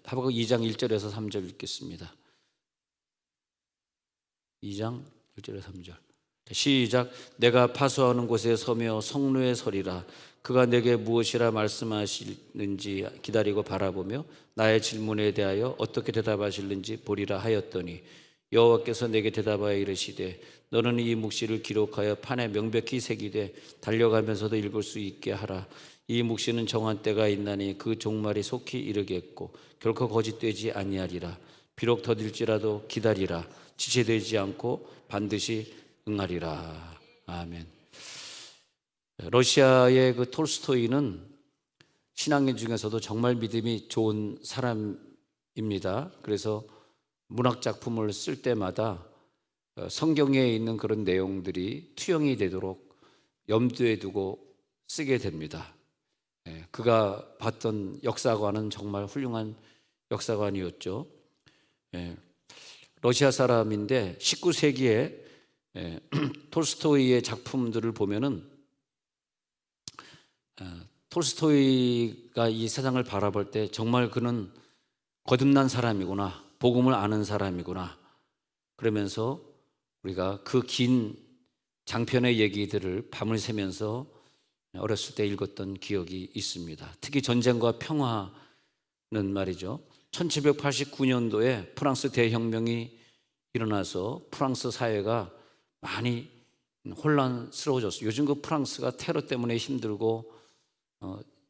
하박국 2장 1절에서 3절 읽겠습니다. 2장 1절에서 3절 시작. 내가 파수하는 곳에 서며 성루에 서리라. 그가 내게 무엇이라 말씀하시는지 기다리고 바라보며 나의 질문에 대하여 어떻게 대답하실는지 보리라 하였더니 여호와께서 내게 대답하여 이르시되 너는 이 묵시를 기록하여 판에 명백히 새기되 달려가면서도 읽을 수 있게 하라. 이 묵시는 정한 때가 있나니 그 종말이 속히 이르겠고 결코 거짓되지 아니하리라. 비록 더딜지라도 기다리라. 지체되지 않고 반드시 응하리라. 아멘. 러시아의 그 톨스토이는 신앙인 중에서도 정말 믿음이 좋은 사람입니다. 그래서 문학 작품을 쓸 때마다 성경에 있는 그런 내용들이 투영이 되도록 염두에 두고 쓰게 됩니다. 그가 봤던 역사관은 정말 훌륭한 역사관이었죠. 러시아 사람인데 19세기에 톨스토이의 작품들을 보면은 톨스토이가 이 세상을 바라볼 때 정말 그는 거듭난 사람이구나, 복음을 아는 사람이구나, 그러면서 우리가 그 긴 장편의 얘기들을 밤을 새면서 어렸을 때 읽었던 기억이 있습니다. 특히 전쟁과 평화는 말이죠, 1789년도에 프랑스 대혁명이 일어나서 프랑스 사회가 많이 혼란스러워졌어요. 요즘 그 프랑스가 테러 때문에 힘들고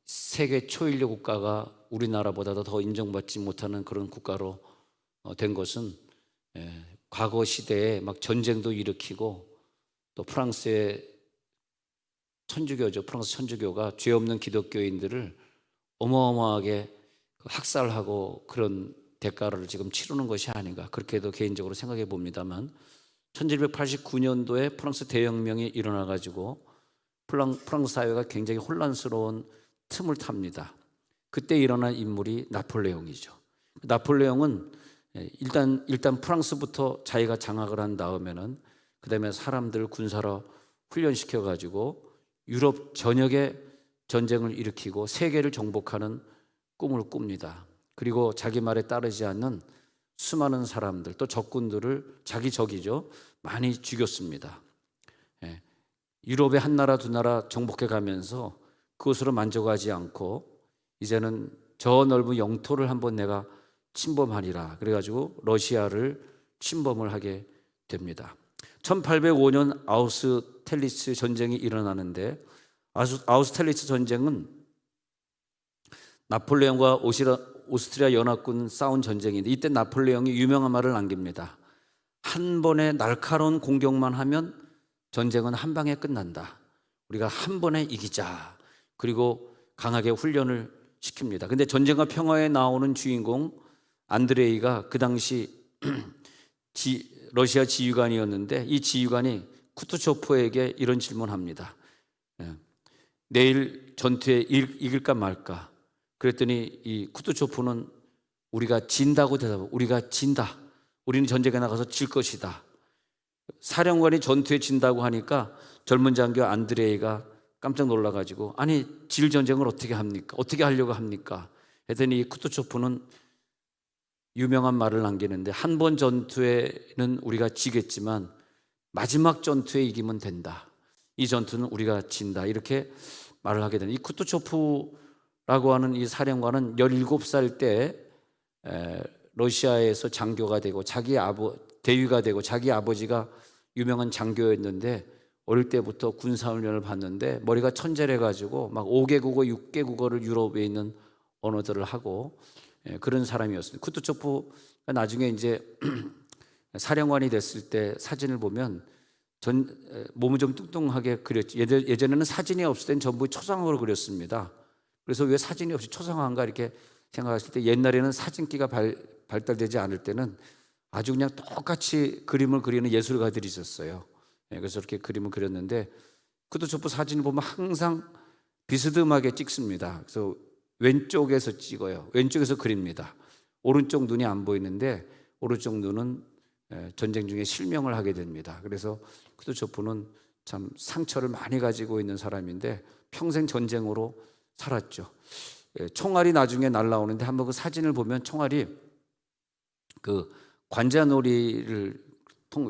세계 초일류 국가가 우리나라보다도 더 인정받지 못하는 그런 국가로 된 것은 과거 시대에 막 전쟁도 일으키고 또 프랑스의 천주교죠. 프랑스 천주교가 죄 없는 기독교인들을 어마어마하게 학살하고 그런 대가를 지금 치르는 것이 아닌가, 그렇게도 개인적으로 생각해 봅니다만 1789년도에 프랑스 대혁명이 일어나가지고 프랑스 사회가 굉장히 혼란스러운 틈을 탑니다. 그때 일어난 인물이 나폴레옹이죠. 나폴레옹은 일단 프랑스부터 자기가 장악을 한 다음에는 그 다음에 사람들 군사로 훈련시켜가지고 유럽 전역에 전쟁을 일으키고 세계를 정복하는 꿈을 꿉니다. 그리고 자기 말에 따르지 않는 수많은 사람들, 또 적군들을, 자기 적이죠, 많이 죽였습니다. 유럽의 한 나라 두 나라 정복해 가면서 그것으로 만족하지 않고 이제는 저 넓은 영토를 한번 내가 침범하리라, 그래가지고 러시아를 침범을 하게 됩니다. 1805년 아우스텔리츠 전쟁이 일어나는데, 아우스텔리츠 전쟁은 나폴레옹과 오스트리아 연합군 싸운 전쟁인데, 이때 나폴레옹이 유명한 말을 남깁니다. 한 번의 날카로운 공격만 하면 전쟁은 한 방에 끝난다. 우리가 한 번에 이기자. 그리고 강하게 훈련을 시킵니다. 근데 전쟁과 평화에 나오는 주인공 안드레이가 그 당시 러시아 지휘관이었는데, 이 지휘관이 쿠투초프에게 이런 질문합니다. 내일 전투에 이길까 말까? 그랬더니 이 쿠투초프는 우리가 진다고 대답하고, 우리가 진다. 우리는 전쟁에 나가서 질 것이다. 사령관이 전투에 진다고 하니까 젊은 장교 안드레이가 깜짝 놀라가지고, 아니 질 전쟁을 어떻게 합니까? 어떻게 하려고 합니까? 했더니 이 쿠투초프는 유명한 말을 남기는데, 한 번 전투에는 우리가 지겠지만 마지막 전투에 이기면 된다. 이 전투는 우리가 진다. 이렇게 말을 하게 되는, 이 쿠투초프라고 하는 이 사령관은 17살 때 러시아에서 장교가 되고 대위가 되고, 자기 아버지가 유명한 장교였는데 어릴 때부터 군사훈련을 받는데 머리가 천재래가지고 막 5개국어 6개국어를 유럽에 있는 언어들을 하고 그런 사람이었습니다. 쿠투초프가 나중에 이제 사령관이 됐을 때 사진을 보면 몸을 좀 뚱뚱하게 그렸죠. 예전에는 사진이 없을 땐 전부 초상화로 그렸습니다. 그래서 왜 사진이 없이 초상화인가 이렇게 생각하실 때, 옛날에는 사진기가 발달되지 않을 때는 아주 그냥 똑같이 그림을 그리는 예술가들이 있었어요. 그래서 이렇게 그림을 그렸는데, 쿠투초프 사진을 보면 항상 비스듬하게 찍습니다. 그래서 왼쪽에서 찍어요. 왼쪽에서 그립니다. 오른쪽 눈이 안 보이는데 오른쪽 눈은 전쟁 중에 실명을 하게 됩니다. 그래서 쿠투초프는 참 상처를 많이 가지고 있는 사람인데 평생 전쟁으로 살았죠. 총알이 나중에 날라오는데 한번 그 사진을 보면 총알이 그 관자놀이를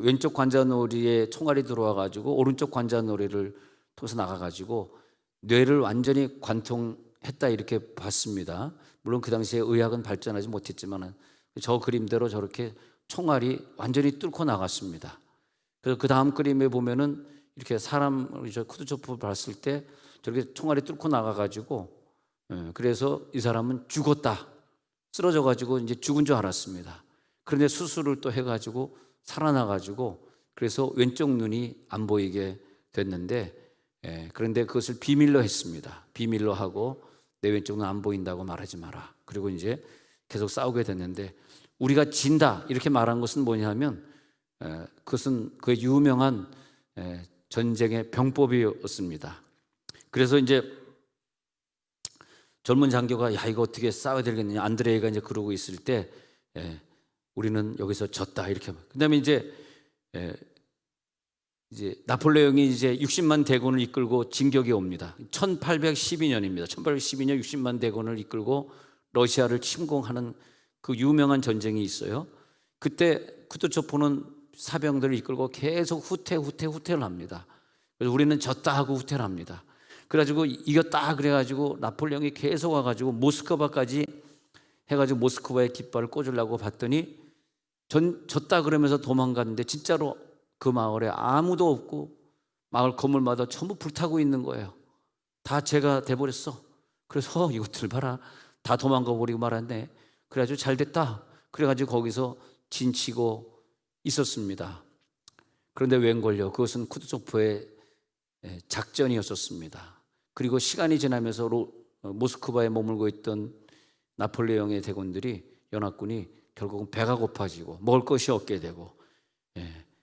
왼쪽 관자놀이에 총알이 들어와 가지고 오른쪽 관자놀이를 통해서 나가 가지고 뇌를 완전히 관통했다 이렇게 봤습니다. 물론 그 당시에 의학은 발전하지 못했지만 저 그림대로 저렇게 총알이 완전히 뚫고 나갔습니다. 그래서 그 다음 그림에 보면은 이렇게 사람 저 쿠드초프 봤을 때 저렇게 총알이 뚫고 나가가지고 그래서 이 사람은 죽었다, 쓰러져가지고 이제 죽은 줄 알았습니다. 그런데 수술을 또 해가지고 살아나가지고 그래서 왼쪽 눈이 안 보이게 됐는데 그런데 그것을 비밀로 했습니다. 비밀로 하고 내 왼쪽 눈 안 보인다고 말하지 마라. 그리고 이제 계속 싸우게 됐는데 우리가 진다 이렇게 말한 것은 뭐냐면 그것은 그 유명한 전쟁의 병법이었습니다. 그래서 이제 젊은 장교가 야 이거 어떻게 싸워야 되겠느냐 안드레이가 이제 그러고 있을 때 우리는 여기서 졌다 이렇게. 그다음에 이제 나폴레옹이 이제 60만 대군을 이끌고 진격이 옵니다. 1812년입니다. 1812년 60만 대군을 이끌고 러시아를 침공하는 그 유명한 전쟁이 있어요. 그때 쿠드초프는 사병들을 이끌고 계속 후퇴를 합니다. 그래서 우리는 졌다 하고 후퇴를 합니다. 그래가지고 이겼다 그래가지고 나폴레옹이 계속 와가지고 모스크바까지 해가지고 모스크바에 깃발을 꽂으려고 봤더니 졌다 그러면서 도망갔는데 진짜로 그 마을에 아무도 없고 마을 건물마다 전부 불타고 있는 거예요. 다 제가 돼버렸어. 그래서 이것들 봐라 다 도망가 버리고 말았네. 그래가지고 잘 됐다. 그래가지고 거기서 진치고 있었습니다. 그런데 웬걸요? 그것은 쿠드초프의 작전이었었습니다. 그리고 시간이 지나면서 모스크바에 머물고 있던 나폴레옹의 대군들이 연합군이 결국은 배가 고파지고 먹을 것이 없게 되고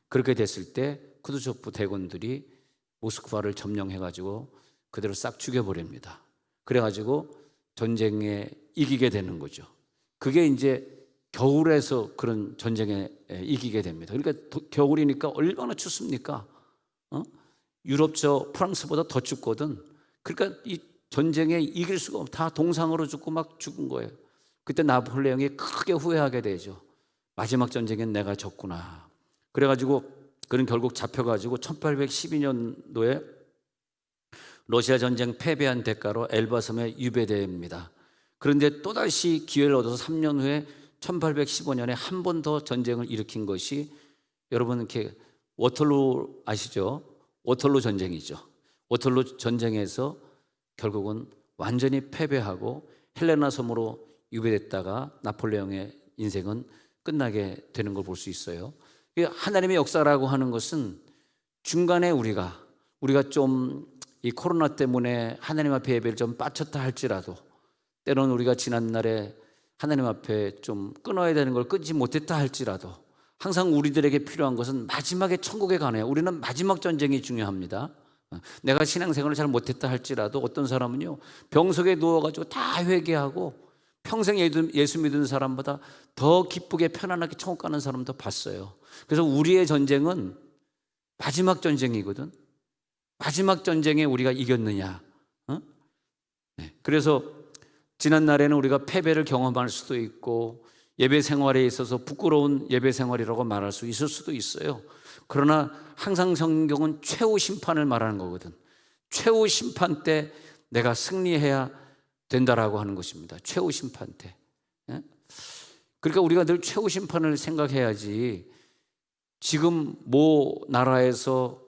그렇게 됐을 때 쿠드초프 대군들이 모스크바를 점령해가지고 그대로 싹 죽여버립니다. 그래가지고 전쟁에 이기게 되는 거죠. 그게 이제 겨울에서 그런 전쟁에 이기게 됩니다. 그러니까 겨울이니까 얼마나 춥습니까? 유럽 저 프랑스보다 더 춥거든. 그러니까 이 전쟁에 이길 수가 없고 다 동상으로 죽고 막 죽은 거예요. 그때 나폴레옹이 크게 후회하게 되죠. 마지막 전쟁엔 내가 졌구나. 그래가지고 그는 결국 잡혀가지고 1812년도에 러시아 전쟁 패배한 대가로 엘바 섬에 유배됩니다. 그런데 또다시 기회를 얻어서 3년 후에 1815년에 한 번 더 전쟁을 일으킨 것이 여러분 이렇게 워털루 아시죠? 워털루 전쟁이죠. 워털루 전쟁에서 결국은 완전히 패배하고 헬레나 섬으로 유배됐다가 나폴레옹의 인생은 끝나게 되는 걸 볼 수 있어요. 하나님의 역사라고 하는 것은 중간에 우리가 좀 이 코로나 때문에 하나님 앞에 예배를 좀 빠쳤다 할지라도 때로는 우리가 지난날에 하나님 앞에 좀 끊어야 되는 걸 끊지 못했다 할지라도 항상 우리들에게 필요한 것은 마지막에 천국에 가네요. 우리는 마지막 전쟁이 중요합니다. 내가 신앙생활을 잘 못했다 할지라도 어떤 사람은요 병석에 누워가지고 다 회개하고 평생 예수 믿는 사람보다 더 기쁘게 편안하게 천국 가는 사람도 봤어요. 그래서 우리의 전쟁은 마지막 전쟁이거든. 마지막 전쟁에 우리가 이겼느냐? 그래서 지난 날에는 우리가 패배를 경험할 수도 있고 예배 생활에 있어서 부끄러운 예배 생활이라고 말할 수 있을 수도 있어요. 그러나 항상 성경은 최후 심판을 말하는 거거든. 최후 심판 때 내가 승리해야 된다라고 하는 것입니다. 최후 심판 때. 그러니까 우리가 늘 최후 심판을 생각해야지 지금 모 나라에서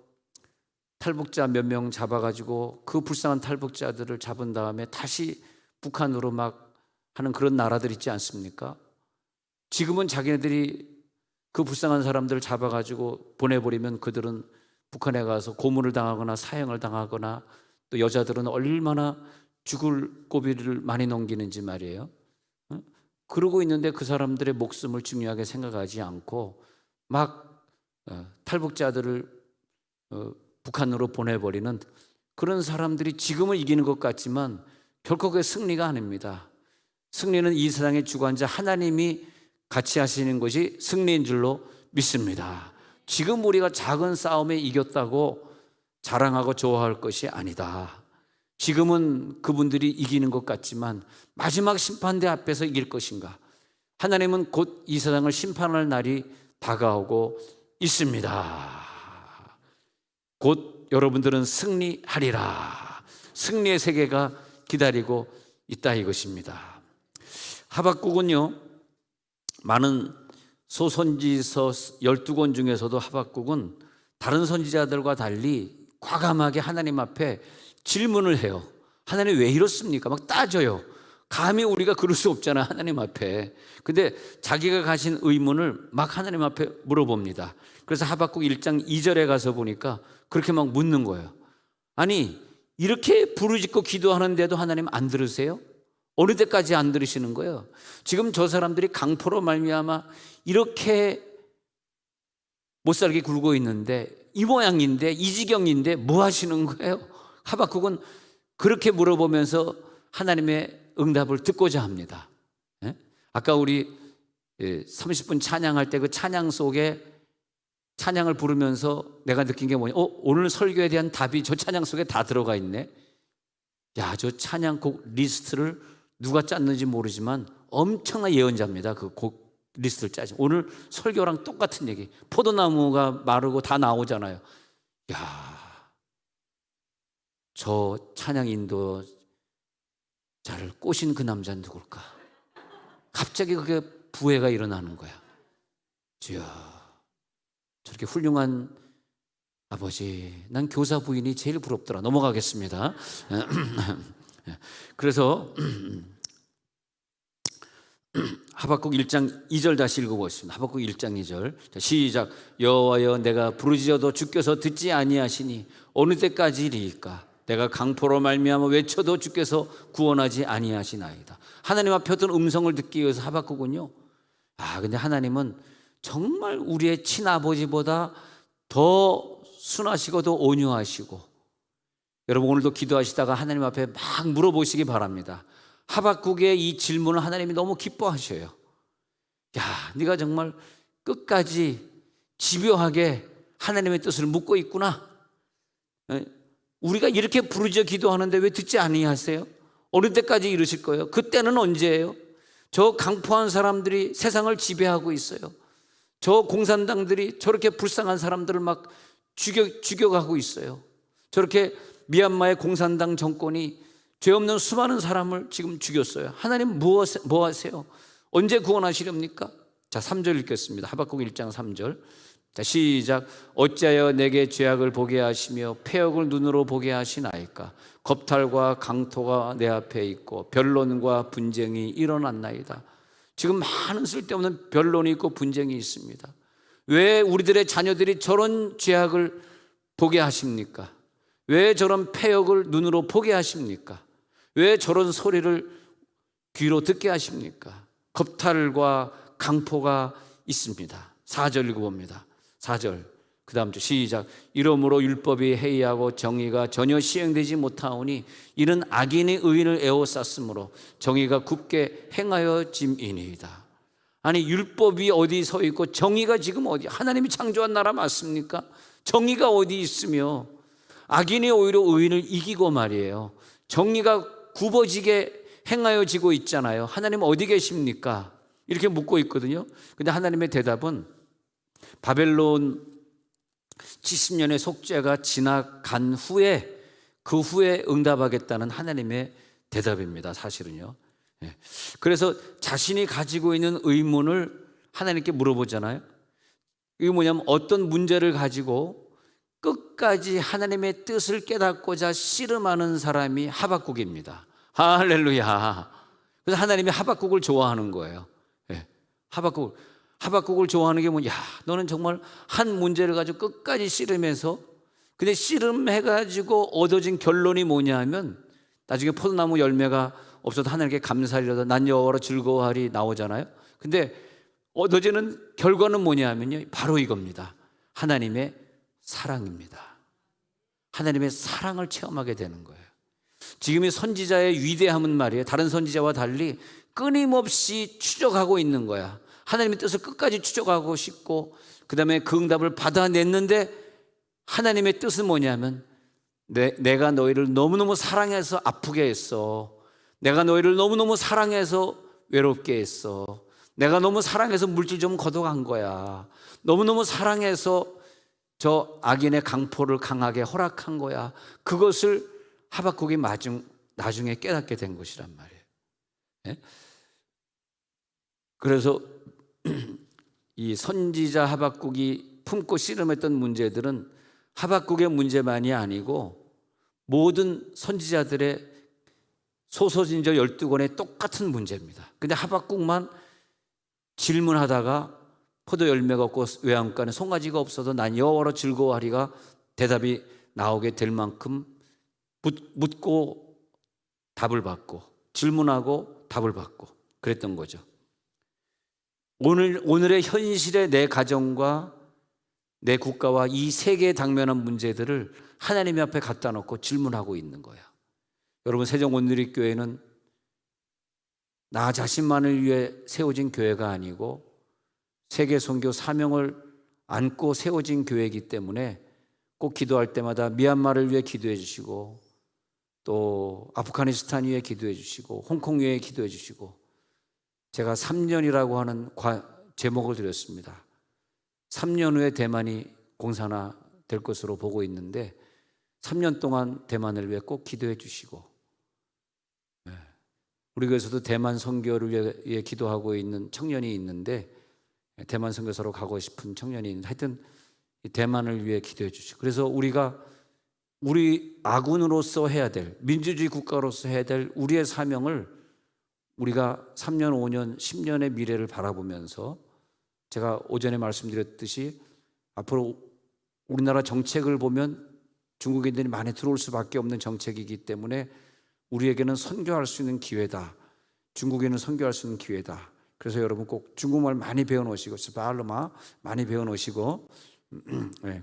탈북자 몇 명 잡아가지고 그 불쌍한 탈북자들을 잡은 다음에 다시 북한으로 막 하는 그런 나라들 있지 않습니까? 지금은 자기네들이 그 불쌍한 사람들을 잡아가지고 보내버리면 그들은 북한에 가서 고문을 당하거나 사형을 당하거나 또 여자들은 얼마나 죽을 고비를 많이 넘기는지 말이에요. 그러고 있는데 그 사람들의 목숨을 중요하게 생각하지 않고 막 탈북자들을 북한으로 보내버리는 그런 사람들이 지금은 이기는 것 같지만 결코 그게 승리가 아닙니다. 승리는 이 세상의 주관자 하나님이 같이 하시는 것이 승리인 줄로 믿습니다. 지금 우리가 작은 싸움에 이겼다고 자랑하고 좋아할 것이 아니다. 지금은 그분들이 이기는 것 같지만 마지막 심판대 앞에서 이길 것인가? 하나님은 곧 이 세상을 심판할 날이 다가오고 있습니다. 곧 여러분들은 승리하리라. 승리의 세계가 기다리고 있다 이것입니다. 하박국은요, 많은 소선지서 12권 중에서도 하박국은 다른 선지자들과 달리 과감하게 하나님 앞에 질문을 해요. 하나님 왜 이렇습니까? 막 따져요. 감히 우리가 그럴 수 없잖아, 하나님 앞에. 근데 자기가 가진 의문을 막 하나님 앞에 물어봅니다. 그래서 하박국 1장 2절에 가서 보니까 그렇게 막 묻는 거예요. 아니, 이렇게 부르짖고 기도하는데도 하나님 안 들으세요? 어느 때까지 안 들으시는 거예요? 지금 저 사람들이 강포로 말미암아 이렇게 못 살게 굴고 있는데, 이 모양인데, 이 지경인데 뭐 하시는 거예요? 하박국은 그렇게 물어보면서 하나님의 응답을 듣고자 합니다. 아까 우리 30분 찬양할 때 그 찬양 속에 찬양을 부르면서 내가 느낀 게 뭐냐, 오늘 설교에 대한 답이 저 찬양 속에 다 들어가 있네. 야, 저 찬양곡 리스트를 누가 짰는지 모르지만 엄청난 예언자입니다. 그 곡 리스트를 짜지. 오늘 설교랑 똑같은 얘기. 포도나무가 마르고 다 나오잖아요. 야, 저 찬양 인도자를 꼬신 그 남자는 누굴까? 갑자기 그게 부해가 일어나는 거야. 주여, 저렇게 훌륭한 아버지, 난 교사 부인이 제일 부럽더라. 넘어가겠습니다. 그래서 하박국 1장 2절 다시 읽어보겠습니다. 하박국 1장 2절. 자, 시작. 여호와여, 내가 부르짖어도 주께서 듣지 아니하시니 어느 때까지리이까? 내가 강포로 말미암아 외쳐도 주께서 구원하지 아니하시나이다. 하나님 앞에 어떤 음성을 듣기 위해서 하박국은요, 근데 하나님은 정말 우리의 친아버지보다 더 순하시고 더 온유하시고, 여러분 오늘도 기도하시다가 하나님 앞에 막 물어보시기 바랍니다. 하박국의 이 질문을 하나님이 너무 기뻐하셔요. 야, 네가 정말 끝까지 집요하게 하나님의 뜻을 묻고 있구나. 우리가 이렇게 부르짖어 기도하는데 왜 듣지 아니하세요? 어느 때까지 이러실 거예요? 그때는 언제예요? 저 강포한 사람들이 세상을 지배하고 있어요. 저 공산당들이 저렇게 불쌍한 사람들을 막 죽여가고 있어요. 저렇게 미얀마의 공산당 정권이 죄 없는 수많은 사람을 지금 죽였어요. 하나님 뭐 하세요? 언제 구원하시렵니까? 자, 3절 읽겠습니다. 하박국 1장 3절. 자, 시작. 어찌하여 내게 죄악을 보게 하시며 패역을 눈으로 보게 하시나이까? 겁탈과 강토가 내 앞에 있고 변론과 분쟁이 일어났나이다. 지금 많은 쓸데없는 변론이 있고 분쟁이 있습니다. 왜 우리들의 자녀들이 저런 죄악을 보게 하십니까? 왜 저런 패역을 눈으로 보게 하십니까? 왜 저런 소리를 귀로 듣게 하십니까? 겁탈과 강포가 있습니다. 4절 읽어봅니다. 4절 그 다음 주 시작. 이러므로 율법이 해이하고 정의가 전혀 시행되지 못하오니 이는 악인의 의인을 에워쌌으므로 정의가 굽게 행하여짐이니이다. 아니, 율법이 어디 서 있고 정의가 지금 어디? 하나님이 창조한 나라 맞습니까? 정의가 어디 있으며 악인이 오히려 의인을 이기고 말이에요. 정의가 굽어지게 행하여지고 있잖아요. 하나님 어디 계십니까? 이렇게 묻고 있거든요. 근데 하나님의 대답은 바벨론 70년의 속죄가 지나간 후에, 그 후에 응답하겠다는 하나님의 대답입니다. 사실은요. 그래서 자신이 가지고 있는 의문을 하나님께 물어보잖아요. 이게 뭐냐면 어떤 문제를 가지고 끝까지 하나님의 뜻을 깨닫고자 씨름하는 사람이 하박국입니다. 할렐루야. 그래서 하나님이 하박국을 좋아하는 거예요. 하박국을 좋아하는 게 뭐냐? 너는 정말 한 문제를 가지고 끝까지 씨름해서, 근데 씨름해가지고 얻어진 결론이 뭐냐 하면 나중에 포도나무 열매가 없어도 하나님께 감사하리로다 난 여호와로 즐거워하리 나오잖아요. 근데 얻어지는 결과는 뭐냐 하면요, 바로 이겁니다. 하나님의 사랑입니다. 하나님의 사랑을 체험하게 되는 거예요. 지금의 선지자의 위대함은 말이에요, 다른 선지자와 달리 끊임없이 추적하고 있는 거야. 하나님의 뜻을 끝까지 추적하고 싶고, 그 다음에 그 응답을 받아냈는데 하나님의 뜻은 뭐냐면 내가 너희를 너무너무 사랑해서 아프게 했어. 내가 너희를 너무너무 사랑해서 외롭게 했어. 내가 너무 사랑해서 물질 좀 걷어간 거야. 너무너무 사랑해서 저 악인의 강포를 강하게 허락한 거야. 그것을 하박국이 나중에 깨닫게 된 것이란 말이에요. 예? 그래서 이 선지자 하박국이 품고 씨름했던 문제들은 하박국의 문제만이 아니고 모든 선지자들의 소서진저 12권의 똑같은 문제입니다. 근데 하박국만 질문하다가 포도 열매가 없고 외양간에 송아지가 없어서 난 여호와로 즐거워하리가 대답이 나오게 될 만큼 묻고 답을 받고 질문하고 답을 받고 그랬던 거죠. 오늘의 현실의 내 가정과 내 국가와 이 세계에 당면한 문제들을 하나님 앞에 갖다 놓고 질문하고 있는 거야. 여러분, 세종온누리교회는 나 자신만을 위해 세워진 교회가 아니고 세계 선교 사명을 안고 세워진 교회이기 때문에 꼭 기도할 때마다 미얀마를 위해 기도해 주시고 또 아프가니스탄 위해 기도해 주시고 홍콩 위해 기도해 주시고 제가 3년이라고 하는 제목을 드렸습니다. 3년 후에 대만이 공산화 될 것으로 보고 있는데 3년 동안 대만을 위해 꼭 기도해 주시고 우리 교회에서도 대만 선교를 위해 기도하고 있는 청년이 있는데 대만 선교사로 가고 싶은 청년이 있는데 하여튼 대만을 위해 기도해 주시고 그래서 우리 아군으로서 해야 될 민주주의 국가로서 해야 될 우리의 사명을 우리가 3년, 5년, 10년의 미래를 바라보면서 제가 오전에 말씀드렸듯이 앞으로 우리나라 정책을 보면 중국인들이 많이 들어올 수밖에 없는 정책이기 때문에 우리에게는 선교할 수 있는 기회다. 중국인은 선교할 수 있는 기회다. 그래서 여러분 꼭 중국말 많이 배워놓으시고 스파르마 많이 배워놓으시고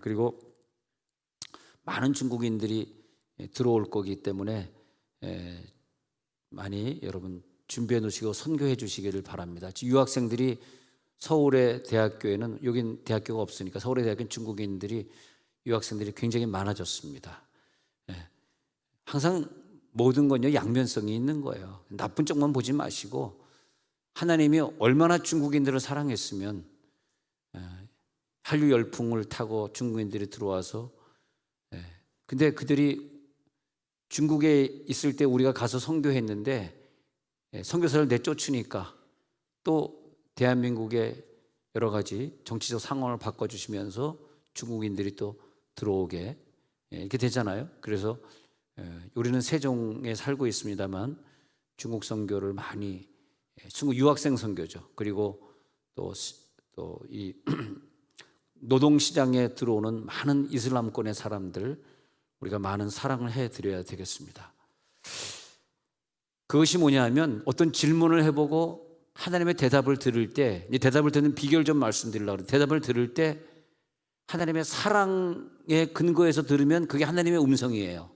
그리고 많은 중국인들이 들어올 거기 때문에 많이 여러분 준비해 놓으시고 선교해 주시기를 바랍니다. 유학생들이 서울의 대학교에는 여긴 대학교가 없으니까 서울의 대학교는 중국인들이 유학생들이 굉장히 많아졌습니다. 항상 모든 건요 양면성이 있는 거예요. 나쁜 쪽만 보지 마시고 하나님이 얼마나 중국인들을 사랑했으면 한류 열풍을 타고 중국인들이 들어와서 근데 그들이 중국에 있을 때 우리가 가서 선교했는데 선교사를 내쫓으니까 또 대한민국의 여러 가지 정치적 상황을 바꿔주시면서 중국인들이 또 들어오게 이렇게 되잖아요. 그래서 우리는 세종에 살고 있습니다만 중국 선교를 많이 중국 유학생 선교죠. 그리고 또 이 노동시장에 들어오는 많은 이슬람권의 사람들 우리가 많은 사랑을 해드려야 되겠습니다. 그것이 뭐냐면 어떤 질문을 해보고 하나님의 대답을 들을 때 이 대답을 듣는 비결 좀 말씀드리려고 해요. 대답을 들을 때 하나님의 사랑의 근거에서 들으면 그게 하나님의 음성이에요.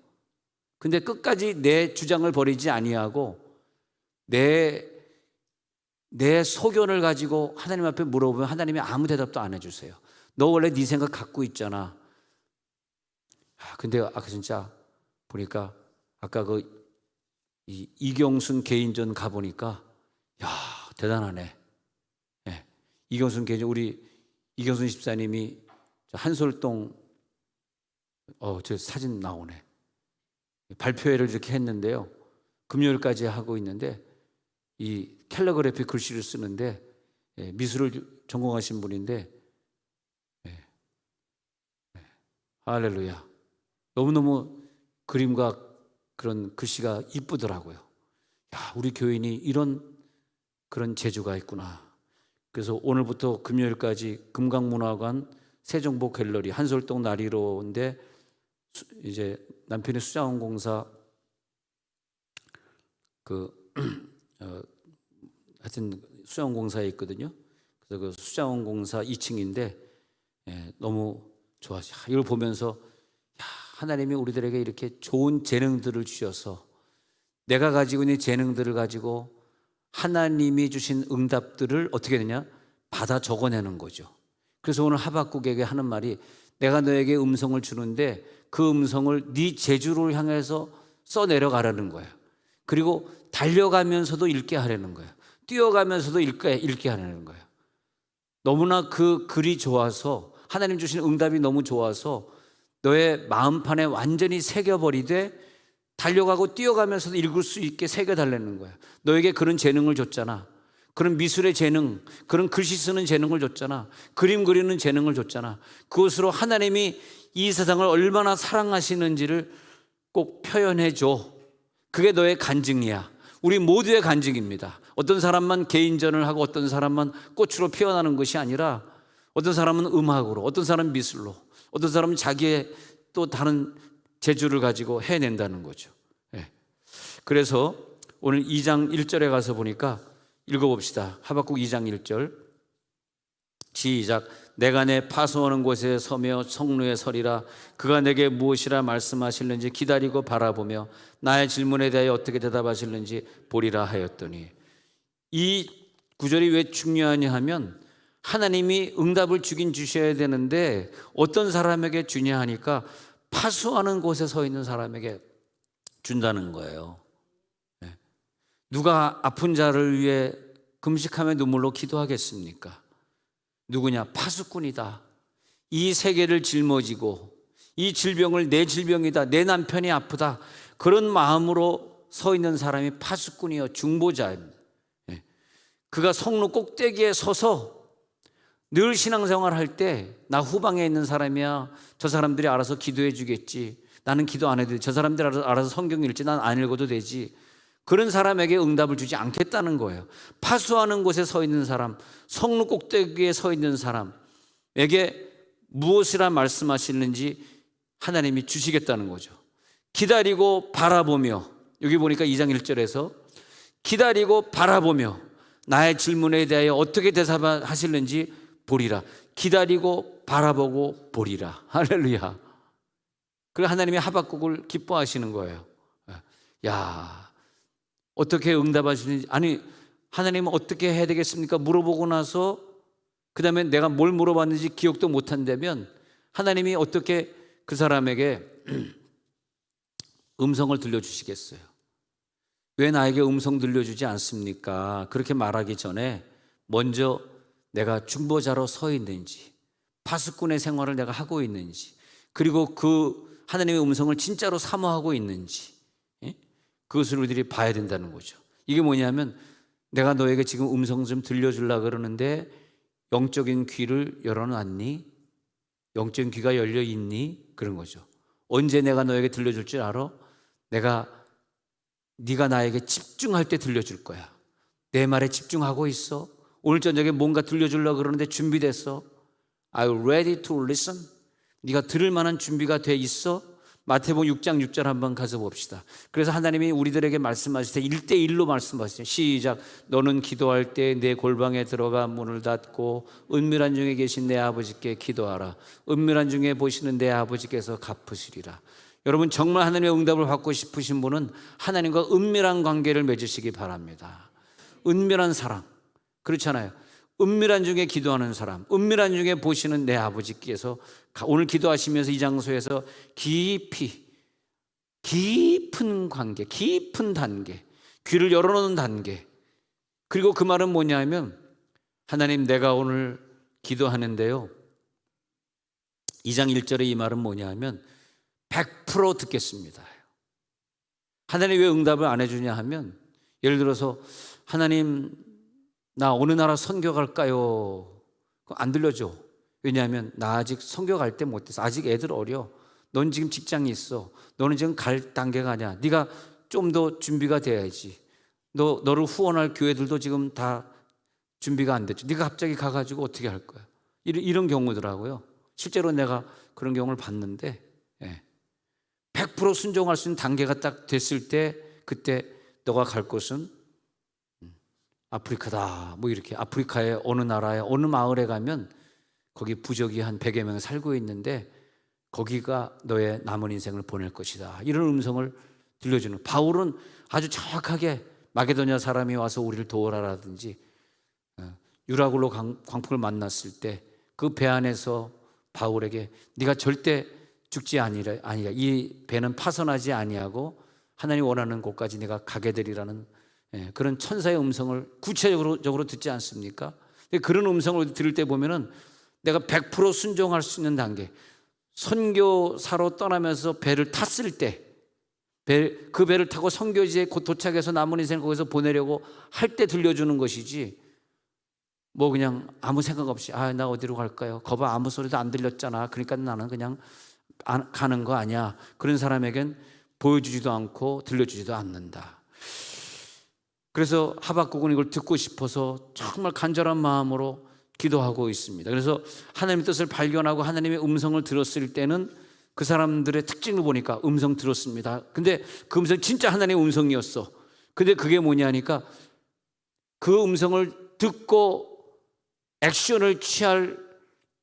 근데 끝까지 내 주장을 버리지 아니하고 내 소견을 가지고 하나님 앞에 물어보면 하나님이 아무 대답도 안 해주세요. 너 원래 네 생각 갖고 있잖아. 근데 아까 진짜 보니까 아까 이경순 개인전 가보니까 야 대단하네. 이경순 개인전 우리 이경순 집사님이 한솔동 저 사진 나오네. 발표회를 이렇게 했는데요. 금요일까지 하고 있는데 이 캘리그래피 글씨를 쓰는데 미술을 전공하신 분인데 할렐루야. 너무너무 그림과 그런 글씨가 이쁘더라고요. 야, 우리 교인이 이런 그런 재주가 있구나. 그래서 오늘부터 금요일까지 금강문화관 세종보 갤러리 한솔동 나리로인데 이제 남편이 수자원공사 하여튼 수자원공사에 있거든요. 그래서 그 수자원공사 2층인데 너무 좋아하죠. 이걸 보면서 야, 하나님이 우리들에게 이렇게 좋은 재능들을 주셔서 내가 가지고 있는 재능들을 가지고 하나님이 주신 응답들을 어떻게 되냐? 받아 적어내는 거죠. 그래서 오늘 하박국에게 하는 말이 내가 너에게 음성을 주는데 그 음성을 네 재주를 향해서 써내려가라는 거예요. 그리고 달려가면서도 읽게 하려는 거예요. 뛰어가면서도 읽게 하려는 거예요. 너무나 그 글이 좋아서, 하나님 주신 응답이 너무 좋아서 너의 마음판에 완전히 새겨버리되 달려가고 뛰어가면서도 읽을 수 있게 새겨달라는 거야. 너에게 그런 재능을 줬잖아. 그런 미술의 재능, 그런 글씨 쓰는 재능을 줬잖아. 그림 그리는 재능을 줬잖아. 그것으로 하나님이 이 세상을 얼마나 사랑하시는지를 꼭 표현해 줘. 그게 너의 간증이야. 우리 모두의 간증입니다. 어떤 사람만 개인전을 하고 어떤 사람만 꽃으로 피어나는 것이 아니라, 어떤 사람은 음악으로, 어떤 사람은 미술로, 어떤 사람은 자기의 또 다른 재주를 가지고 해낸다는 거죠. 예. 그래서 오늘 2장 1절에 가서 보니까 읽어봅시다. 하박국 2장 1절 시작. 내가 내 파수하는 곳에 서며 성루에 서리라. 그가 내게 무엇이라 말씀하실는지 기다리고 바라보며 나의 질문에 대하여 어떻게 대답하실는지 보리라 하였더니. 이 구절이 왜 중요하냐 하면, 하나님이 응답을 주긴 주셔야 되는데 어떤 사람에게 주냐 하니까 파수하는 곳에 서 있는 사람에게 준다는 거예요. 누가 아픈 자를 위해 금식하며 눈물로 기도하겠습니까? 누구냐? 파수꾼이다. 이 세계를 짊어지고 이 질병을 내 질병이다, 내 남편이 아프다, 그런 마음으로 서 있는 사람이 파수꾼이요, 중보자입니다. 그가 성루 꼭대기에 서서 늘 신앙생활 할 때, 나 후방에 있는 사람이야, 저 사람들이 알아서 기도해 주겠지, 나는 기도 안 해도 돼, 저 사람들이 알아서 성경 읽지, 난 안 읽어도 되지, 그런 사람에게 응답을 주지 않겠다는 거예요. 파수하는 곳에 서 있는 사람, 성루 꼭대기에 서 있는 사람에게 무엇이라 말씀하시는지 하나님이 주시겠다는 거죠. 기다리고 바라보며, 여기 보니까 2장 1절에서 기다리고 바라보며 나의 질문에 대하여 어떻게 대답하실는지 보리라. 기다리고 바라보고 보리라. 할렐루야. 그리고 하나님이 하박국을 기뻐하시는 거예요. 야, 어떻게 응답하시는지, 아니 하나님은 어떻게 해야 되겠습니까? 물어보고 나서 그 다음에 내가 뭘 물어봤는지 기억도 못한다면 하나님이 어떻게 그 사람에게 음성을 들려주시겠어요? 왜 나에게 음성 들려주지 않습니까? 그렇게 말하기 전에 먼저 내가 중보자로 서 있는지, 파수꾼의 생활을 내가 하고 있는지, 그리고 그 하나님의 음성을 진짜로 사모하고 있는지, 그것을 우리들이 봐야 된다는 거죠. 이게 뭐냐면, 내가 너에게 지금 음성 좀 들려주려고 그러는데 영적인 귀를 열어놨니? 영적인 귀가 열려있니? 그런 거죠. 언제 내가 너에게 들려줄 줄 알아? 네가 나에게 집중할 때 들려줄 거야. 내 말에 집중하고 있어? 오늘 저녁에 뭔가 들려주려고 그러는데 준비됐어? Are you ready to listen? 네가 들을 만한 준비가 돼 있어? 마태복음 6장 6절 한번 가서 봅시다. 그래서 하나님이 우리들에게 말씀하실 때 1대1로 말씀하시죠. 시작. 너는 기도할 때 내 골방에 들어가 문을 닫고 은밀한 중에 계신 내 아버지께 기도하라. 은밀한 중에 보시는 내 아버지께서 갚으시리라. 여러분, 정말 하나님의 응답을 받고 싶으신 분은 하나님과 은밀한 관계를 맺으시기 바랍니다. 은밀한 사랑, 그렇잖아요. 은밀한 중에 기도하는 사람, 은밀한 중에 보시는 내 아버지께서 오늘 기도하시면서 이 장소에서 깊은 관계, 깊은 단계, 귀를 열어놓는 단계. 그리고 그 말은 뭐냐면, 하나님, 내가 오늘 기도하는데요, 2장 1절에 이 말은 뭐냐면 100% 듣겠습니다. 하나님 왜 응답을 안 해주냐 하면, 예를 들어서 하나님, 나 어느 나라 선교 갈까요? 안 들려줘. 왜냐하면 나 아직 선교 갈 때 못했어. 아직 애들 어려. 넌 지금 직장이 있어. 너는 지금 갈 단계가 아니야. 네가 좀 더 준비가 돼야지. 너를 후원할 교회들도 지금 다 준비가 안 됐죠. 네가 갑자기 가가지고 어떻게 할 거야? 이런 경우더라고요. 실제로 내가 그런 경우를 봤는데, 100% 순종할 수 있는 단계가 딱 됐을 때, 그때 너가 갈 곳은 아프리카다, 뭐 이렇게, 아프리카의 어느 나라에 어느 마을에 가면 거기 부족이 한 100여 명 살고 있는데 거기가 너의 남은 인생을 보낼 것이다, 이런 음성을 들려주는. 바울은 아주 정확하게 마게도냐 사람이 와서 우리를 도우라라든지, 유라굴로 광풍을 만났을 때 그 배 안에서 바울에게 네가 절대 죽지 아니라 이 배는 파손하지 아니하고 하나님 원하는 곳까지 내가 가게 되리라는 그런 천사의 음성을 구체적으로 듣지 않습니까? 근데 그런 음성을 들을 때 보면은 내가 100% 순종할 수 있는 단계, 선교사로 떠나면서 배를 탔을 때, 그 배를 타고 선교지에 곧 도착해서 남은 인생을 거기서 보내려고 할 때 들려주는 것이지, 뭐 그냥 아무 생각 없이 나 어디로 갈까요? 거봐, 아무 소리도 안 들렸잖아. 그러니까 나는 그냥 가는 거 아니야. 그런 사람에겐 보여주지도 않고 들려주지도 않는다. 그래서 하박국은 이걸 듣고 싶어서 정말 간절한 마음으로 기도하고 있습니다. 그래서 하나님의 뜻을 발견하고 하나님의 음성을 들었을 때는 그 사람들의 특징을 보니까 음성 들었습니다. 근데 그 음성이 진짜 하나님의 음성이었어. 근데 그게 뭐냐니까 그 음성을 듣고 액션을 취할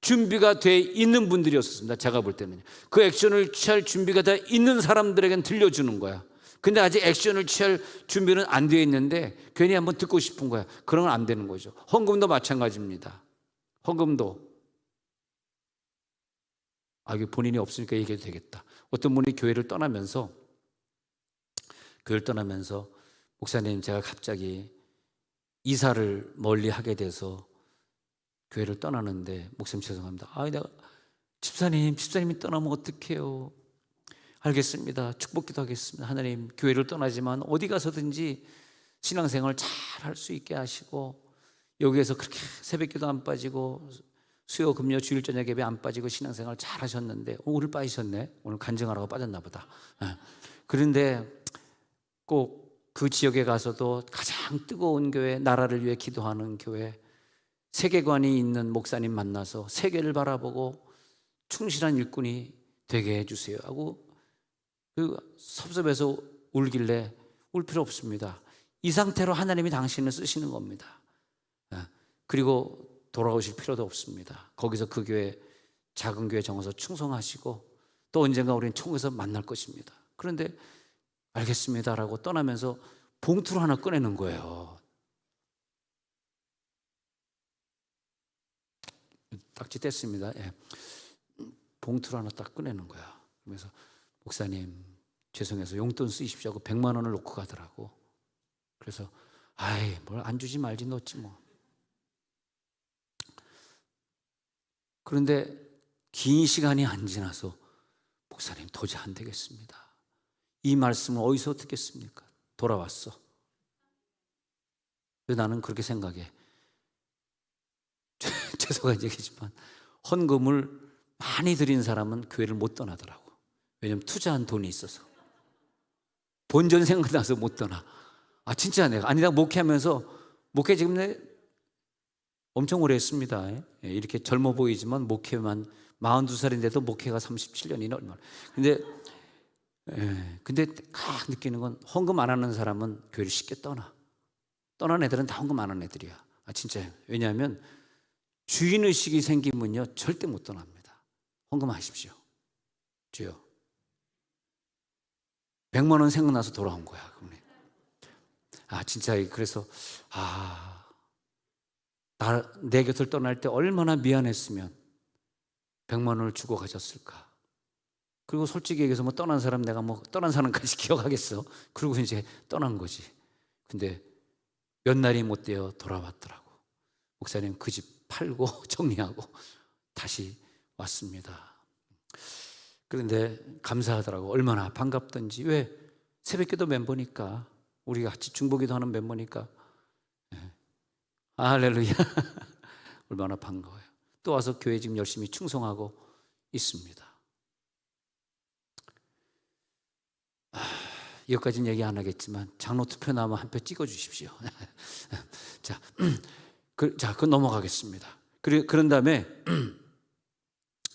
준비가 돼 있는 분들이었습니다. 제가 볼 때는 그 액션을 취할 준비가 돼 있는 사람들에겐 들려주는 거야. 근데 아직 액션을 취할 준비는 안 되어 있는데 괜히 한번 듣고 싶은 거야. 그러면 안 되는 거죠. 헌금도 마찬가지입니다. 헌금도 이게 본인이 없으니까 얘기해도 되겠다. 어떤 분이 교회를 떠나면서 목사님, 제가 갑자기 이사를 멀리 하게 돼서 교회를 떠나는데, 목사님 죄송합니다. 내가 집사님이 떠나면 어떡해요? 알겠습니다. 축복기도 하겠습니다. 하나님, 교회를 떠나지만 어디 가서든지 신앙생활 잘 할 수 있게 하시고, 여기에서 그렇게 새벽기도 안 빠지고 수요 금요 주일 저녁 예배 안 빠지고 신앙생활 잘 하셨는데 오늘 빠지셨네. 오늘 간증하라고 빠졌나 보다. 그런데 꼭 그 지역에 가서도 가장 뜨거운 교회, 나라를 위해 기도하는 교회, 세계관이 있는 목사님 만나서 세계를 바라보고 충실한 일꾼이 되게 해주세요 하고 섭섭해서 울길래, 울 필요 없습니다. 이 상태로 하나님이 당신을 쓰시는 겁니다. 그리고 돌아오실 필요도 없습니다. 거기서 그 교회, 작은 교회 정해서 충성하시고 또 언젠가 우리는 총에서 만날 것입니다. 그런데 알겠습니다라고 떠나면서 봉투를 하나 꺼내는 거예요. 딱지 뗐습니다. 봉투를 하나 딱 꺼내는 거야. 그래서 목사님 죄송해서 용돈 쓰십시오 하고 100만 원을 놓고 가더라고. 그래서 뭘 안 주지 말지 넣었지 뭐. 그런데 긴 시간이 안 지나서 목사님 도저히 안 되겠습니다. 이 말씀을 어디서 듣겠습니까? 돌아왔어. 나는 그렇게 생각해. 죄송한 얘기지만 헌금을 많이 드린 사람은 교회를 못 떠나더라고. 왜냐면 투자한 돈이 있어서. 본전 생각나서 못 떠나. 진짜 내가 목회하면서, 목회 지금 엄청 오래 했습니다. 이렇게 젊어 보이지만 목회만 42살인데도 목회가 37년이나 얼마나. 근데 막 느끼는 건 헌금 안 하는 사람은 교회를 쉽게 떠나. 떠난 애들은 다 헌금 안 하는 애들이야. 진짜요. 왜냐하면 주인의식이 생기면요 절대 못 떠납니다. 헌금하십시오. 주여 100만 원 생각나서 돌아온 거야. 진짜. 그래서 내 곁을 떠날 때 얼마나 미안했으면 100만 원을 주고 가셨을까. 그리고 솔직히 얘기해서 떠난 사람, 내가 떠난 사람까지 기억하겠어. 그리고 이제 떠난 거지. 근데 몇 날이 못 되어 돌아왔더라고. 목사님 그 집 팔고 정리하고 다시 왔습니다. 그런데 감사하더라고. 얼마나 반갑던지. 왜? 새벽기도 멤버니까, 우리가 같이 중보기도 하는 멤버니까. 할렐루야. 얼마나 반가워요. 또 와서 교회 지금 열심히 충성하고 있습니다. 여기까지는 얘기 안 하겠지만 장로 투표 나면 한 표 찍어 주십시오. 자, 그건 넘어가겠습니다. 그런 다음에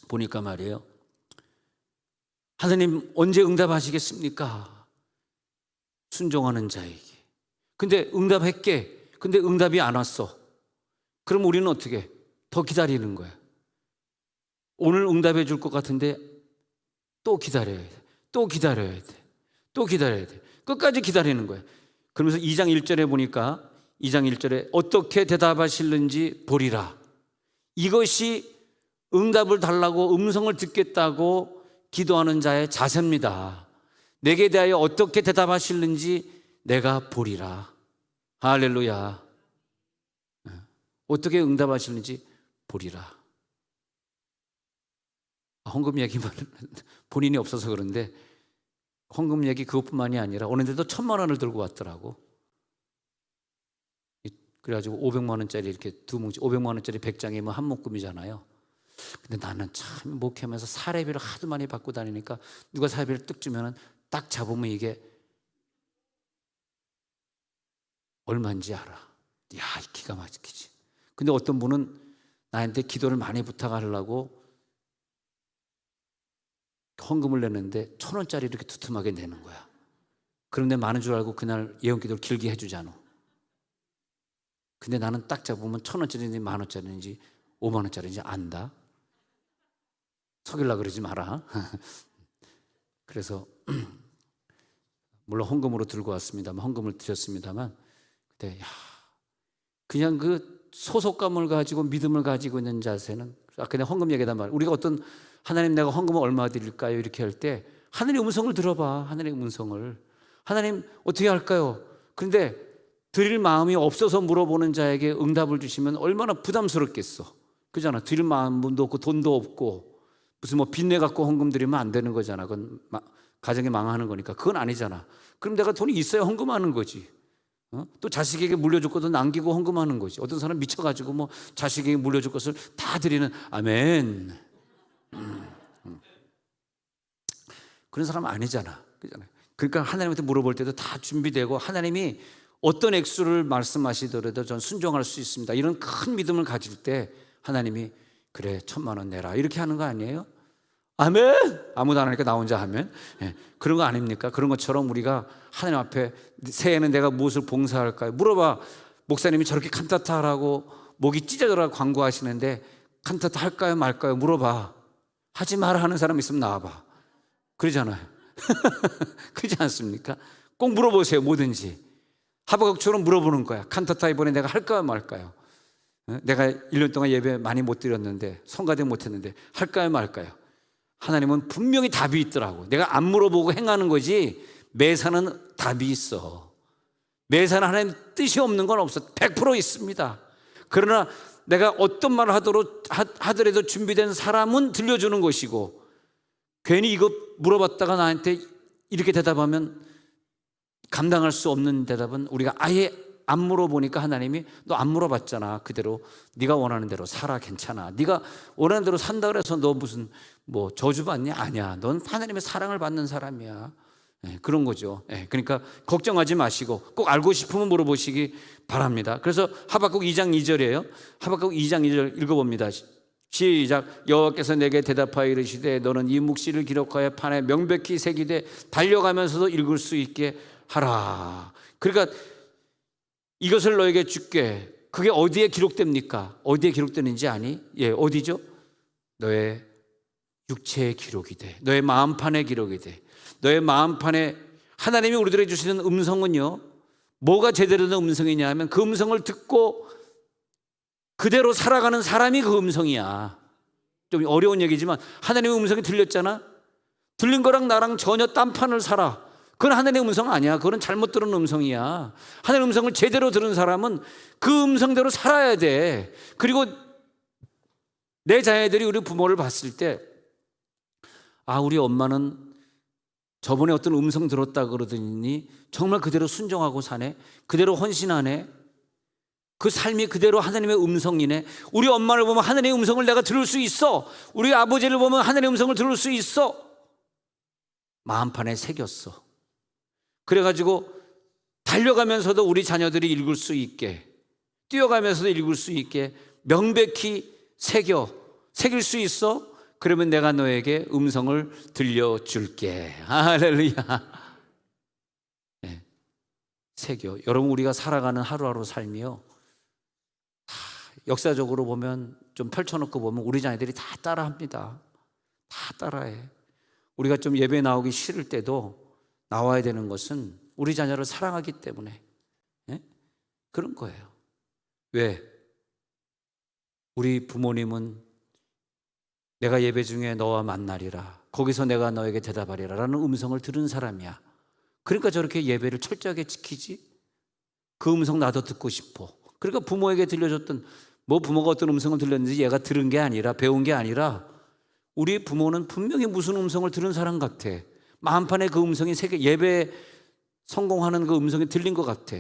보니까 말이에요. 하나님 언제 응답하시겠습니까? 순종하는 자에게. 근데 응답했게. 근데 응답이 안 왔어. 그럼 우리는 어떻게? 더 기다리는 거야. 오늘 응답해 줄 것 같은데 또 기다려야 돼. 또 기다려야 돼. 또 기다려야 돼. 끝까지 기다리는 거예요. 그러면서 2장 1절에 보니까 2장 1절에 어떻게 대답하실는지 보리라. 이것이 응답을 달라고 음성을 듣겠다고 기도하는 자의 자세입니다. 내게 대하여 어떻게 대답하실는지 내가 보리라. 할렐루야. 어떻게 응답하실는지 보리라. 헌금 얘기만 본인이 없어서 그런데 헌금 얘기 그것뿐만이 아니라 오는데도 1,000만 원을 들고 왔더라고. 그래가지고 500만 원짜리 이렇게 두 뭉치, 500만 원짜리 100장이면 한 묶음이잖아요. 근데 나는 참 목회하면서 사례비를 하도 많이 받고 다니니까 누가 사례비를 뜩 주면은 딱 잡으면 이게 얼마인지 알아. 야, 기가 막히지. 근데 어떤 분은 나한테 기도를 많이 부탁하려고 헌금을 냈는데 1,000원짜리 이렇게 두툼하게 내는 거야. 그런데 많은 줄 알고 그날 예언기도를 길게 해주잖아. 근데 나는 딱 잡으면 1,000원짜리인지 10,000원짜리인지 50,000원짜리인지 안다. 속이려고 그러지 마라. 그래서 물론 헌금으로 들고 왔습니다만, 헌금을 드렸습니다만, 그때 그냥 그 소속감을 가지고 믿음을 가지고 있는 자세는, 그냥 헌금 얘기다 말. 우리가 어떤 하나님 내가 헌금을 얼마 드릴까요? 이렇게 할 때 하나님의 음성을 들어봐. 하나님의 음성을. 하나님 어떻게 할까요? 그런데 드릴 마음이 없어서 물어보는 자에게 응답을 주시면 얼마나 부담스럽겠어. 그잖아. 드릴 마음도 없고 돈도 없고 무슨 뭐 빚내 갖고 헌금 드리면 안 되는 거잖아. 그건 가정이 망하는 거니까. 그건 아니잖아. 그럼 내가 돈이 있어야 헌금하는 거지. 또 자식에게 물려줄 것도 남기고 헌금하는 거지. 어떤 사람 미쳐가지고 뭐 자식에게 물려줄 것을 다 드리는 아멘. 그런 사람은 아니잖아. 그잖아요. 그러니까 하나님한테 물어볼 때도 다 준비되고 하나님이 어떤 액수를 말씀하시더라도 전 순종할 수 있습니다. 이런 큰 믿음을 가질 때 하나님이 그래 1,000만 원 내라 이렇게 하는 거 아니에요? 아멘. 아무도 안 하니까 나 혼자 하면 그런 거 아닙니까? 그런 것처럼 우리가 하나님 앞에 새해에는 내가 무엇을 봉사할까요? 물어봐. 목사님이 저렇게 칸타타 하라고 목이 찢어져라 광고하시는데 칸타타 할까요 말까요? 물어봐. 하지 마라 하는 사람 있으면 나와봐. 그러잖아요. 그렇지 않습니까? 꼭 물어보세요. 뭐든지. 하박국처럼 물어보는 거야. 칸타타 이번에 내가 할까요 말까요? 내가 1년 동안 예배 많이 못 드렸는데 성가대 못 했는데 할까요 말까요? 하나님은 분명히 답이 있더라고. 내가 안 물어보고 행하는 거지 매사는 답이 있어. 매사는 하나님 뜻이 없는 건 없어. 100% 있습니다. 그러나 내가 어떤 말을 하더라도 준비된 사람은 들려주는 것이고 괜히 이거 물어봤다가 나한테 이렇게 대답하면 감당할 수 없는 대답은 우리가 아예 안 물어보니까 하나님이 너 안 물어봤잖아. 그대로 네가 원하는 대로 살아. 괜찮아. 네가 원하는 대로 산다 그래서 너 무슨 뭐 저주받냐? 아니야. 넌 하나님의 사랑을 받는 사람이야. 그런 거죠. 그러니까 걱정하지 마시고 꼭 알고 싶으면 물어보시기 바랍니다. 그래서 하박국 2장 2절이에요. 하박국 2장 2절 읽어봅니다. 시작. 여호와께서 내게 대답하여 이르시되 너는 이 묵시를 기록하여 판에 명백히 새기되 달려가면서도 읽을 수 있게 하라. 그러니까 이것을 너에게 줄게. 그게 어디에 기록됩니까? 어디에 기록되는지 아니? 어디죠? 너의 육체의 기록이 돼. 너의 마음판에 기록이 돼. 너의 마음판에 하나님이 우리들에게 주시는 음성은요, 뭐가 제대로 된 음성이냐 하면 그 음성을 듣고 그대로 살아가는 사람이 그 음성이야. 좀 어려운 얘기지만 하나님의 음성이 들렸잖아. 들린 거랑 나랑 전혀 딴판을 살아. 그건 하나님의 음성 아니야. 그건 잘못 들은 음성이야. 하나님의 음성을 제대로 들은 사람은 그 음성대로 살아야 돼. 그리고 내 자녀들이 우리 부모를 봤을 때 우리 엄마는 저번에 어떤 음성 들었다 그러더니 정말 그대로 순종하고 사네. 그대로 헌신하네. 그 삶이 그대로 하나님의 음성이네. 우리 엄마를 보면 하나님의 음성을 내가 들을 수 있어. 우리 아버지를 보면 하나님의 음성을 들을 수 있어. 마음판에 새겼어. 그래가지고 달려가면서도 우리 자녀들이 읽을 수 있게, 뛰어가면서도 읽을 수 있게 명백히 새길 수 있어? 그러면 내가 너에게 음성을 들려줄게. 할렐루야. 새겨. 여러분, 우리가 살아가는 하루하루 삶이요, 역사적으로 보면 좀 펼쳐놓고 보면 우리 자녀들이 다 따라합니다. 다 따라해. 우리가 좀 예배 나오기 싫을 때도 나와야 되는 것은 우리 자녀를 사랑하기 때문에 그런 거예요. 왜? 우리 부모님은 내가 예배 중에 너와 만나리라. 거기서 내가 너에게 대답하리라 라는 음성을 들은 사람이야. 그러니까 저렇게 예배를 철저하게 지키지. 그 음성 나도 듣고 싶어. 그러니까 부모에게 들려줬던, 뭐 부모가 어떤 음성을 들렸는지 얘가 들은 게 아니라, 배운 게 아니라, 우리 부모는 분명히 무슨 음성을 들은 사람 같아. 마음판에 그 음성이 예배 성공하는 그 음성이 들린 것 같아.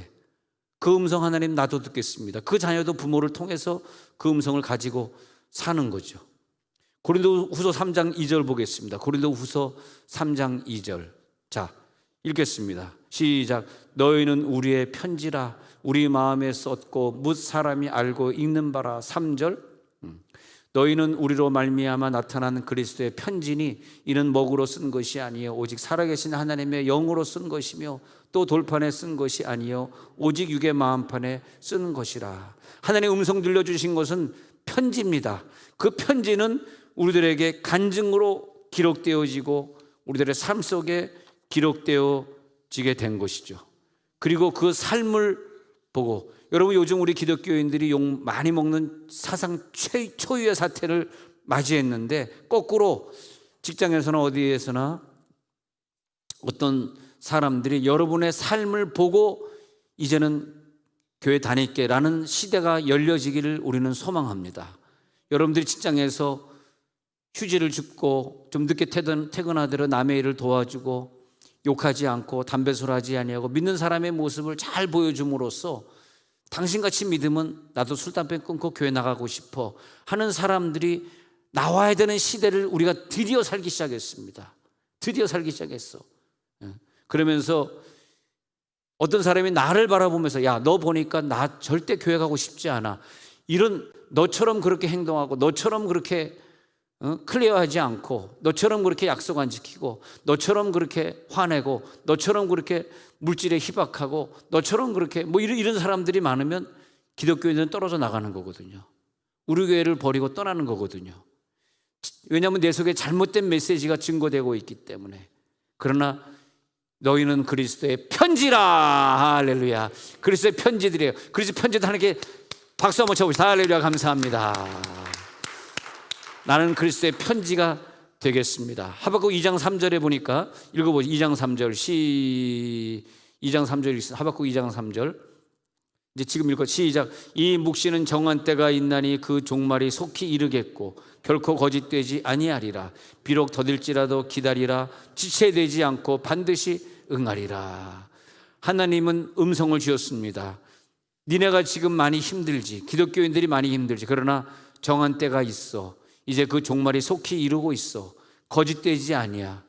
그 음성 하나님 나도 듣겠습니다. 그 자녀도 부모를 통해서 그 음성을 가지고 사는 거죠. 고린도후서 3장 2절 보겠습니다. 고린도후서 3장 2절. 자, 읽겠습니다. 시작. 너희는 우리의 편지라 우리 마음에 썼고 뭇 사람이 알고 읽는 바라. 3절. 너희는 우리로 말미암아 나타난 그리스도의 편지니 이는 먹으로 쓴 것이 아니요 오직 살아계신 하나님의 영으로 쓴 것이며 또 돌판에 쓴 것이 아니요 오직 육의 마음판에 쓴 것이라. 하나님의 음성 들려주신 것은 편지입니다. 그 편지는 우리들에게 간증으로 기록되어지고 우리들의 삶 속에 기록되어지게 된 것이죠. 그리고 그 삶을 보고, 여러분 요즘 우리 기독교인들이 욕 많이 먹는 사상 초유의 사태를 맞이했는데, 거꾸로 직장에서나 어디에서나 어떤 사람들이 여러분의 삶을 보고 이제는 교회 다닐게라는 시대가 열려지기를 우리는 소망합니다. 여러분들이 직장에서 휴지를 줍고 좀 늦게 퇴근하더라도 남의 일을 도와주고 욕하지 않고 담배술하지 아니하고 믿는 사람의 모습을 잘 보여줌으로써 당신같이 믿으면 나도 술 담배 끊고 교회 나가고 싶어 하는 사람들이 나와야 되는 시대를 우리가 드디어 살기 시작했습니다. 드디어 살기 시작했어. 그러면서 어떤 사람이 나를 바라보면서 야, 너 보니까 나 절대 교회 가고 싶지 않아. 이런 너처럼 그렇게 행동하고 너처럼 그렇게 클리어하지 않고 너처럼 그렇게 약속 안 지키고 너처럼 그렇게 화내고 너처럼 그렇게 물질에 희박하고 너처럼 그렇게 뭐 이런 사람들이 많으면 기독교인들은 떨어져 나가는 거거든요. 우리 교회를 버리고 떠나는 거거든요. 왜냐하면 내 속에 잘못된 메시지가 증거되고 있기 때문에. 그러나 너희는 그리스도의 편지라. 할렐루야. 그리스도의 편지들이에요. 그리스도 편지도 하나님께 박수 한번 쳐보시죠. 할렐루야. 감사합니다. 나는 그리스도의 편지가 되겠습니다. 하박국 2장 3절에 보니까 읽어보죠. 2장 3절 2장 3절 읽습니다. 하박국 2장 3절 이제 지금 읽어 시작. 이 묵시는 정한 때가 있나니 그 종말이 속히 이르겠고 결코 거짓되지 아니하리라. 비록 더딜지라도 기다리라. 지체되지 않고 반드시 응하리라. 하나님은 음성을 주셨습니다. 니네가 지금 많이 힘들지, 기독교인들이 많이 힘들지. 그러나 정한 때가 있어. 이제 그 종말이 속히 이루고 있어. 거짓되지 아니야.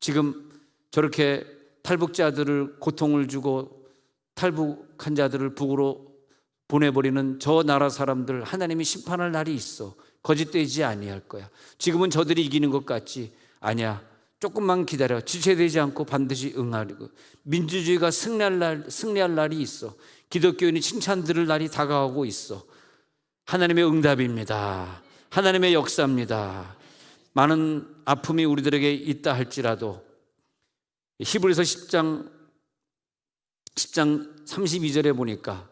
지금 저렇게 탈북자들을 고통을 주고 탈북한 자들을 북으로 보내버리는 저 나라 사람들 하나님이 심판할 날이 있어. 거짓되지 아니할 거야. 지금은 저들이 이기는 것 같지? 아니야. 조금만 기다려. 지체되지 않고 반드시 응하리고. 민주주의가 승리할 날이 있어. 기독교인이 칭찬 들을 날이 다가오고 있어. 하나님의 응답입니다. 하나님의 역사입니다. 많은 아픔이 우리들에게 있다 할지라도 히브리서 10장 32절에 보니까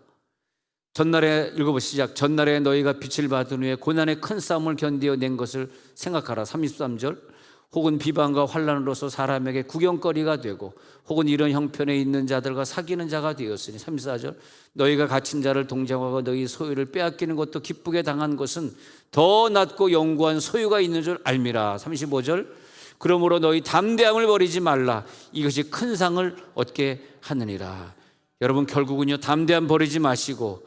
전날에 읽어보시죠. 전날에 너희가 빛을 받은 후에 고난의 큰 싸움을 견디어 낸 것을 생각하라. 33절. 혹은 비방과 환난으로서 사람에게 구경거리가 되고 혹은 이런 형편에 있는 자들과 사귀는 자가 되었으니. 34절. 너희가 갇힌 자를 동정하고 너희 소유를 빼앗기는 것도 기쁘게 당한 것은 더 낫고 영구한 소유가 있는 줄 알미라. 35절. 그러므로 너희 담대함을 버리지 말라. 이것이 큰 상을 얻게 하느니라. 여러분 결국은요, 담대함 버리지 마시고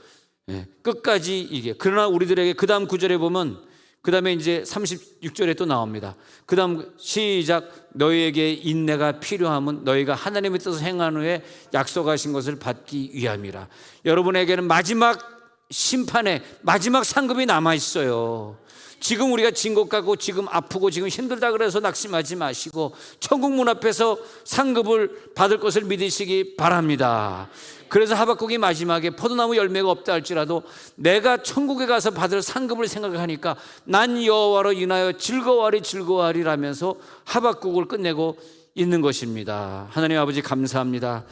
끝까지 이게. 그러나 우리들에게 그 다음 구절에 보면 그 다음에 이제 36절에 또 나옵니다. 그 다음 시작. 너희에게 인내가 필요함은 너희가 하나님의 뜻을 행한 후에 약속하신 것을 받기 위함이라. 여러분에게는 마지막 심판에 마지막 상급이 남아있어요. 지금 우리가 진 것 같고 지금 아프고 지금 힘들다 그래서 낙심하지 마시고 천국 문 앞에서 상급을 받을 것을 믿으시기 바랍니다. 그래서 하박국이 마지막에 포도나무 열매가 없다 할지라도 내가 천국에 가서 받을 상급을 생각하니까 난 여호와로 인하여 즐거워하리 라면서 하박국을 끝내고 있는 것입니다. 하나님 아버지 감사합니다.